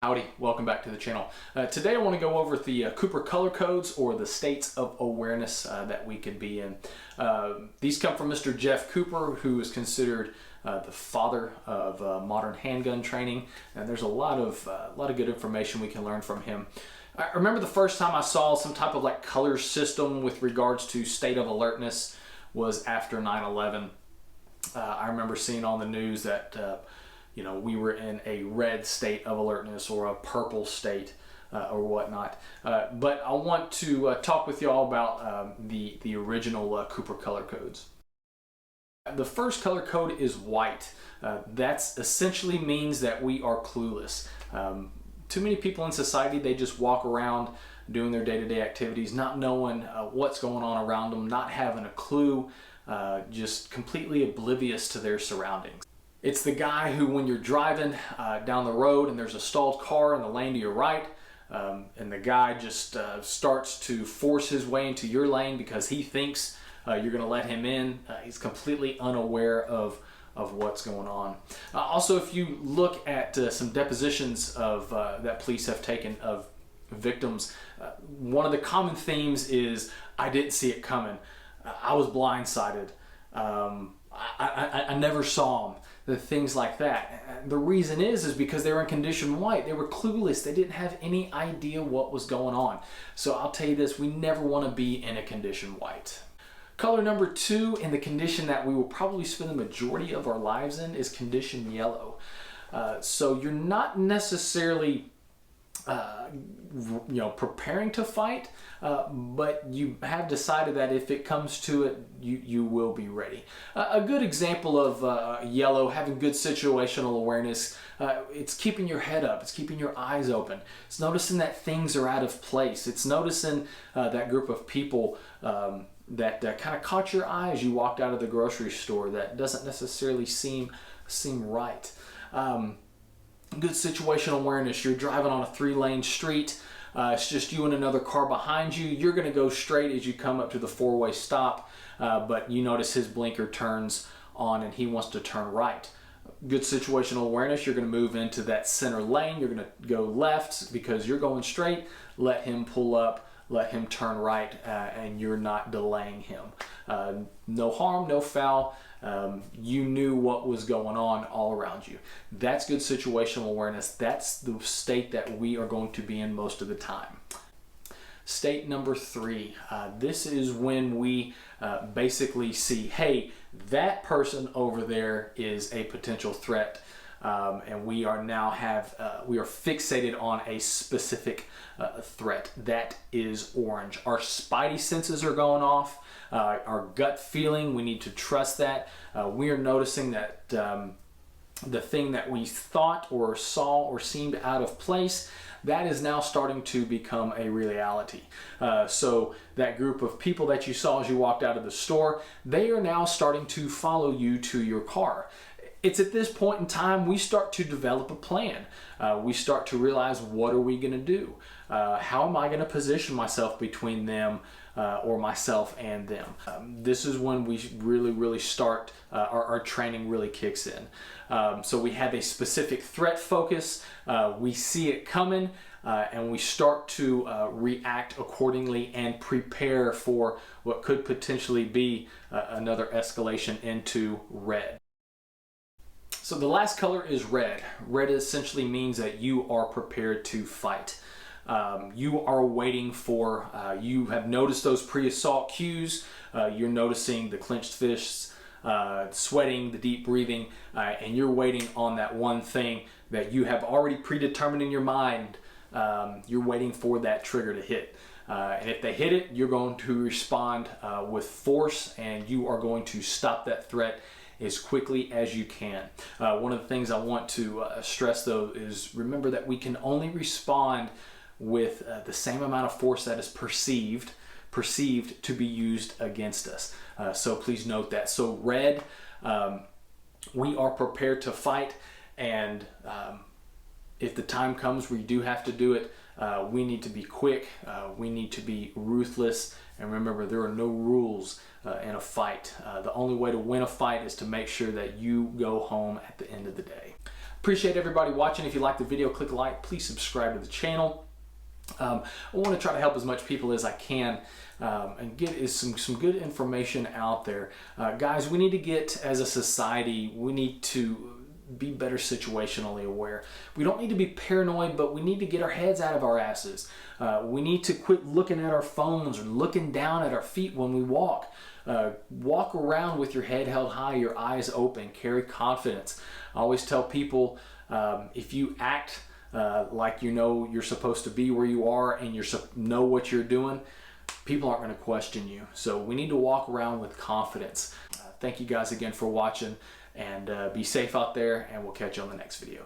Howdy, welcome back to the channel. Today I want to go over the Cooper color codes, or the states of awareness that we could be in. These come from Mr. Jeff Cooper, who is considered the father of modern handgun training, and there's a lot of good information we can learn from him. I remember the first time I saw some type of color system with regards to state of alertness was after 9/11. I remember seeing on the news that we were in a red state of alertness or a purple state or whatnot. But I want to talk with y'all about the original Cooper color codes. The first color code is white. That essentially means that we are clueless. Too many people in society, they just walk around doing their day-to-day activities, not knowing what's going on around them, not having a clue, just completely oblivious to their surroundings. It's the guy who, when you're driving down the road and there's a stalled car in the lane to your right, and the guy just starts to force his way into your lane because he thinks you're going to let him in. He's completely unaware of what's going on. Also, if you look at some depositions of that police have taken of victims, one of the common themes is, I didn't see it coming. I was blindsided. I never saw him. The things like that. The reason is because they were in condition white. They were clueless. They didn't have any idea what was going on. So I'll tell you this, we never want to be in a condition white. Color number 2, in the condition that we will probably spend the majority of our lives in, is condition yellow. So you're not necessarily preparing to fight, but you have decided that if it comes to it, you will be ready. A good example of yellow having good situational awareness, it's keeping your head up, it's keeping your eyes open, it's noticing that things are out of place, it's noticing that group of people that kind of caught your eye as you walked out of the grocery store that doesn't necessarily seem right. Good situational awareness, you're driving on a 3-lane street, it's just you and another car behind you, you're going to go straight as you come up to the 4-way stop, but you notice his blinker turns on and he wants to turn right. Good situational awareness, you're going to move into that center lane, you're going to go left because you're going straight, let him pull up, let him turn right, and you're not delaying him. No harm, no foul. You knew what was going on all around you. That's good situational awareness. That's the state that we are going to be in most of the time. State number 3, this is when we basically see, hey, that person over there is a potential threat, and we are now we are fixated on a specific threat. That is orange. Our spidey senses are going off. Our gut feeling, we need to trust that. We are noticing that the thing that we thought or saw or seemed out of place, that is now starting to become a reality. So that group of people that you saw as you walked out of the store, they are now starting to follow you to your car. It's at this point in time we start to develop a plan. We start to realize, what are we going to do? How am I going to position myself between them or myself and them? This is when we really start, our training really kicks in. So we have a specific threat focus, we see it coming, and we start to react accordingly and prepare for what could potentially be another escalation into red. So the last color is red. Red essentially means that you are prepared to fight. You are waiting for, you have noticed those pre-assault cues, you're noticing the clenched fists, sweating, the deep breathing, and you're waiting on that one thing that you have already predetermined in your mind. You're waiting for that trigger to hit. And if they hit it, you're going to respond with force, and you are going to stop that threat as quickly as you can. One of the things I want to stress, though, is remember that we can only respond with the same amount of force that is perceived to be used against us. So please note that. So red, we are prepared to fight, and if the time comes where you do have to do it, we need to be quick, we need to be ruthless, and remember, there are no rules in a fight. The only way to win a fight is to make sure that you go home at the end of the day. Appreciate everybody watching. If you like the video, click like. Please subscribe to the channel. I want to try to help as much people as I can and get some good information out there. Guys, we need to get, as a society, we need to be better situationally aware. We don't need to be paranoid, but we need to get our heads out of our asses. We need to quit looking at our phones or looking down at our feet when we walk. Walk around with your head held high, your eyes open, carry confidence. I always tell people, if you act like you know you're supposed to be where you are and you know what you're doing, people aren't going to question you. So we need to walk around with confidence. Thank you guys again for watching, and be safe out there, and we'll catch you on the next video.